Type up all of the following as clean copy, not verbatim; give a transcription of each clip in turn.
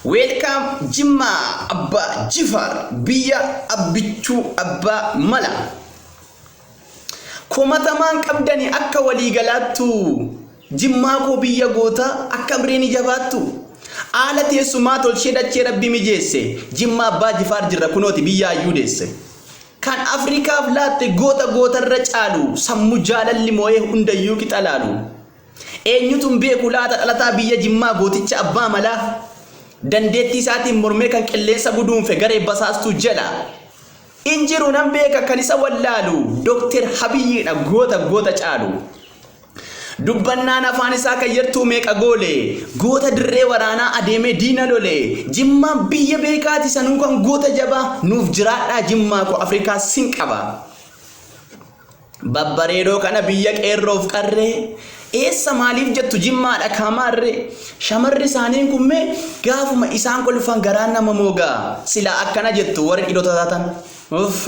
Welcome Jimma Abba Jifar Biya Abichu Abba Mala Komataman kabdani akka wali galatu Jimma ko biya gota akka breni jabatu ala teessuma tolchee dachee rabbi mijeesse Jimma Abba Jifar jirra kunooti biya yuudesse kan Afrikaaf laatte goota irra caalu sammu jaalalli moo'ee hundayyuu qixalaalu eenyutum beeku laata dhalataa biyya Jimmaa gooticha abbaa malaa dandeetti isaatiin mormee kan qilleensa guduunfe garee basaastu jala injiru nan beeka kan isa wallaalu Dr. Habiyyiidha goota caalu dubbannaan afaan isaa kan yertuu meeqa goole goota dirree waraanaa adeemee diina lole Jimmaan biyya beekaati sanuu kan goota jabaa nuuf jiraadhaa Jimmaa ko Afrikaa sin qaba babbareedoo kana biyya qeerroof qarree eessa maaliif jettu Jimmaadha kamaarre shamarri isaaniin kummee gaafuma isaan kolfan garaan nama moogaa sila akkana jettu warri dhidhotaatan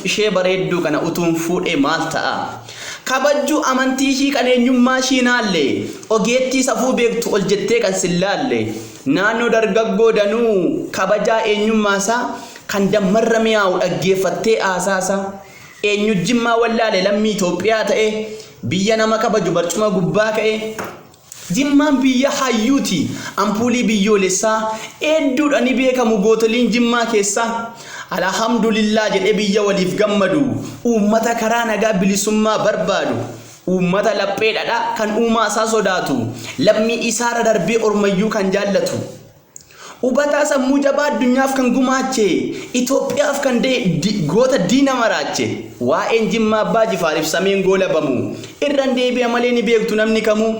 ishee bareedduu kana utuun fuudhee maal ta'a kabajju amantii ishii qabeenyummaa ishii naalle ogeettii safuu beektu ol jettee kan sillaalle naannoo dargaggoo danuu kabajaa eenyummaasaa kan dammarra mi'aawu dhaggeeffattee aasaasa eenyu Jimmaa wallaale lammii Itoophiyaa ta'e biyya nama kabaju barcuma gubbaa ka'e Jimmaan biyya hayyuuti ampuulii biyyoolessaa hedduudha ni beekamu gootoliin Jimmaa keessa alhamdulillah jedhee biyya waliif gammadu uummata karaa nagaa bilisummaa barbaadu uummata lapheedha kan uumaa isaa sodaatu lammii isaara darbee ormayyuu kan jaallatu ubataa sammuu jabaa addunyaaf kan gumaache Itoophiyaaf kan goota diina maraache waa'een Jimmaa Abbaa Jifaariif sameen goolabamu irraan deebi'a malee ni beektu namni kamuu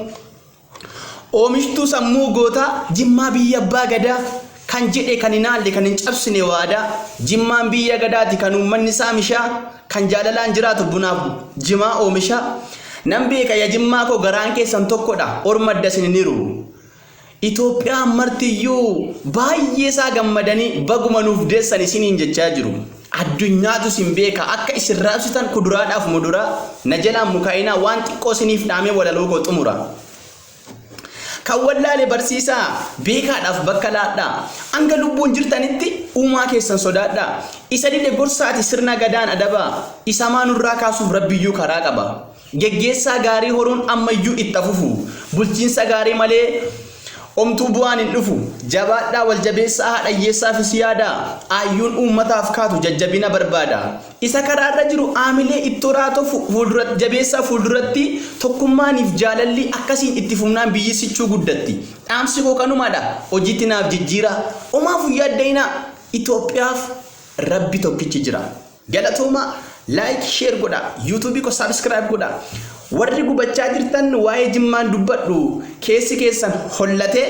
oomishtuu sammuu goota Jimmaa biyya Abbaa Gadaa kan jedhe kan inaalle kan hin cabsine waada Jimmaan biyya Gadaati kan uummanni saamishaa kan jaalalaan jiraatu bunaaf jimaa oomisha nan beeka ya Jimmaa ko garaan keessan tokkodha ormadda sininiru Itoophiyaa martiyyuu baay'ee isaa gammadanii baguma nuuf deessan isiniin jechaa jiru addunyaatu sin beeka akka isin raabsitan kuduraadhaaf muduraa na jalaan mukaa'inaa waan xiqqoo isiniif dhaamee walaloo koo xumura kan wallaale barsiisaa beekaadhaaf bakka laadhaa hanga lubbuun jirtanitti uumaa keessan sodaadhaa isa dide gorsaati sirna gadaan adabaa isa maanurraa kaasuuf rabbiyyuu karaa qaba geggeessaa gaarii horuun ammayyuu itti fufu bulchiinsa gaarii malee omtuu bu'aan hin dhufu jabaadhaa wal jabeessaa hadhayyeessaa fi siyaadaa ayyuun uummataaf kaatu jajjabina barbaada isa karaarra jiru aamilee ittoraatoo fuulduratti jabeessaa fuulduratti tokkummaaniif jaalalli akkasiin itti fufnaan biyyi sichuu guddatti dhaamsi koo kanumaadha hojiitti naaf jijjiira omaaf yaaddeeyna Itoophiyaaf rabbi tokkichi jira galatooma like share godha YouTube ko subscribe godha warri gubachaa jirtan waa'ee Jimmaan dubbadhu keessi keessan hollate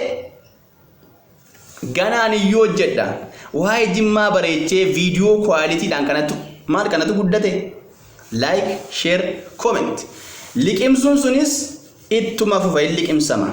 ganaan iyyoo jedha waa'ee Jimmaa bareechee viidiyoo kwaalitiidhaan kanatu guddate like share comment liqimsuun sunis ittuma fufa liqimsama